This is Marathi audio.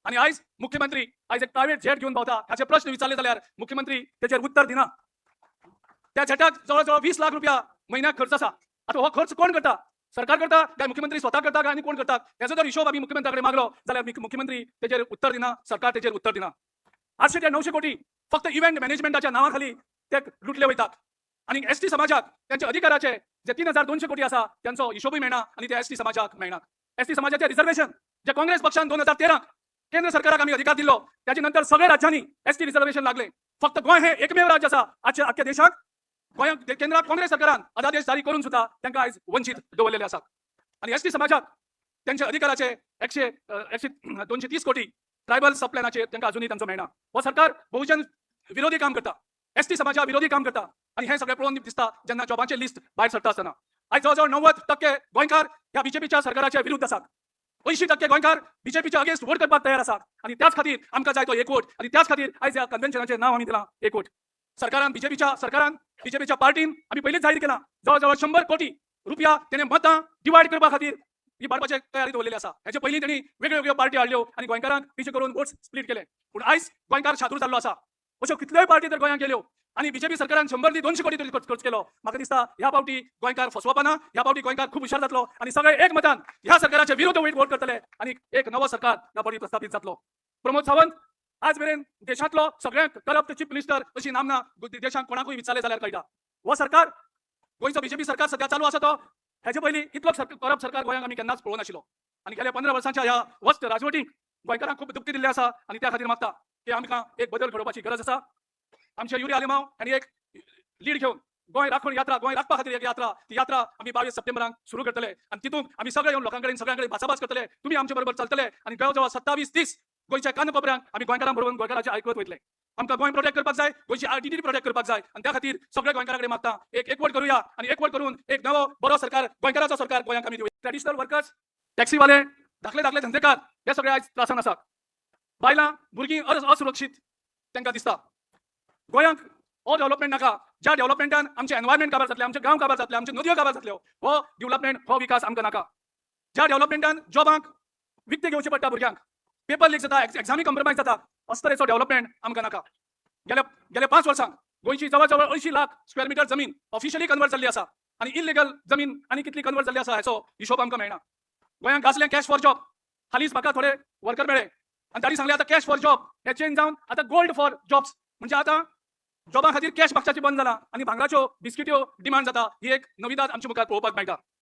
आणि आज मुख्यमंत्री आज एक प्रायव्हेट जेट घेऊन पावता ह्याचे प्रश्न विचारले जाल्यार मुख्यमंत्री त्याचे उत्तर दिना। त्या जेटाक जवळ 20 लाख रुपया महिन्याक खर्च असा। आता हो खर्च कोण करता? सरकार करता काय मुख्यमंत्री स्वतः करता काय आणि कोण करता? याचा जर हिशोब आम्ही मुख्यमंत्र्याकडे मागलो जाल्यार मुख्यमंत्री त्याचे उत्तर दिना, सरकार त्याचे उत्तर दिना। आजचे ते 900 कोटी फक्त इव्हेंट मॅनेजमेंटाच्या नावाखाली ते लुटले वयतात आणि एसटी समाजाक त्यांच्या अधिकाराचे जे 3200 कोटी असा त्यांचा हिशोबही मेळना आणि ते एसटी समाजाक मेळना। एसटी समाजाचे रिझर्वेशन जे काँग्रेस पक्षान 2013 केंद्र सरकाराक आम्ही अधिकार दिलो त्याच्या नंतर सगळ्या राज्यांनी एसटी रिझर्वेशन लागले। फक्त गोय हे एकमेव राज्य असा आजच्या अख्ख्या देशात गोंयात केंद्रात काँग्रेस सरकारान अध्यादेश जारी करून सुद्धा त्यांना आज वंचित दवरलेले असतात आणि एसटी समाजाक त्यांच्या अधिकाराचे 230 कोटी ट्रायबल सबप्लॅनाचे त्यांना अजूनही त्यांचं मेळना। व सरकार बहुजन विरोधी काम करता, एसटी समाजा विरोधी काम करता आणि हे सगळे पळोवन दिसता जेन्ना जॉबांचे लिस्ट भायर सरता असताना। आज जवळजवळ 90% गोंयकार ह्या बीजेपीच्या सरकाराच्या विरुद्ध असतात। 80% गोंयकार बीजेपीच्या अगेन्स्ट वोट करपाक तयार असतात आणि त्याच खातीर आमकां जाय तो एकवट आणि त्याच खातीर आज ह्या कन्व्हेन्शनाचे नाव आम्ही दिला एकवट। बीजेपीच्या पार्टीन आम्ही पहिलेच जाहीर केला जवळजवळ 100 कोटी रुपया त्याने मतां डिवायड करपा खातीर ही वाडपाची तयारी दवरलेली असा। ह्याचे पयलीं त्यांनी वेगळ्यो पार्टी हाडल्यो आणि गोंयकारांक पिछे करून वोट स्प्लिट केले। पूण आज गोंयकार शात्रू जाल्लो असा। अश्यो कितल्योय पार्टी तर गोंयांत गेल्यो आणि बीजेपी सरकारान 100 नी 200 कोटी तरी खर्च केलो। म्हाका दिसता ह्या पावटी गोंयकार फसवपाना, ह्या पावटी गोंयकार खूब हुशार जातलो आणि सगळे एक मतान ह्या सरकाराच्या विरुद्ध वोट करतले आणि एक नवो सरकार ह्या पावटी प्रस्थापित जातलो। प्रमोद सावंत आज मेरेन देशांतलो सगळ्यांत करप्ट चीफ मिनिस्टर अशी नामना देशांत कोणाकूय विचारले जाल्यार कळटा। हो सरकार गोंयचो बीजेपी सरकार सध्या चालू आसा तो हेचे पयलीं इतलो करप्ट सरकार गोंयांत आमी केन्नाच पळोवंक नाशिल्लो आणि गेल्या 15 वर्सांच्या ह्या वस्त राजवटीक गोंयकारांक खूब दुख्खी दिल्लें आसा आणि त्या खातीर मागता की आमकां एक बदल घडोवपाची गरज आसा। आमचे युरी आलेमांव हांणी एक लीड घेवन गोंय राखण यात्रा, गोंय राखपा खातीर एक यात्रा, ती यात्रा आमी 22 सप्टेंबराक सुरू करतले आणि तितूंत आमी सगळे येवन लोकांकडेन सगळ्यांकडेन भासाभास करतले। तुम्ही आमचे बरोबर चलतले आणि जवळ 27-30 गोंयच्या कानकोपऱ्यांक आमी गोंयकारां बरोबर गोंयकारांचे आयकत वयतले। आमकां गोंय प्रोटेक्ट करपाक जाय, गोंयची आयडेंटिटी प्रोटेक्ट करपाक जाय आणि त्या खातीर सगळे गोंयकारांकडे मागता एकवट करूया आणि एकवट करून एक नवो बरो सरकार गोंयकाराचो सरकार गोंयांक आमी दिवया। ट्रॅडिशनल वर्कर्स, टॅक्सीवाले, धाकले धंदेकार हे सगळे आज त्रासान आसात। बायलां भुरगीं असुरक्षीत तांकां दिसता। गोंयांक हो डेव्हलपमेंट नाका ज्या डेव्हलपमेंटान आमचे एनवायरमेंट काबार जातले, आमचे गांव काबार जातले, आमचे नदयो काबार जातल्यो। हो डेव्हलपमेंट, हो विकास आमकां नाका। ज्या डेव्हलपमेंटान जॉबांक विकते घेवचे पडटा भुरग्यांक, पेपर लीक जाता, एक्झामी कॉम्प्रोमायज जाता, असो तरेचो डेव्हलपमेंट आमकां नाका। गेल्या 5 वर्सांक गोंयची जवळ 80 लाख स्क्वेअर मीटर जमीन ऑफिशियली कन्वर्ट जाल्ली आसा आणि इलिगल जमीन आनी कितली कन्वर्ट जाल्ली आसा ह्याचो हिशोब आमकां मेळना। गोंयांक गाजलें कॅश फॉर जॉब, हालींच म्हाका थोडे वर्कर मेळ्ळे आणि तांणी सांगलें आतां कॅश फॉर जॉब हे चेंज जावन आतां गोल्ड फॉर जॉब्स, म्हणजे आतां जॉबा खातीर कॅश मागच्याची बंद जाला आणि भांगराच्यो बिस्किट्यो डिमांड जाता। ही एक नवी दाद आमच्या मुखार पळोवपाक मेळटा।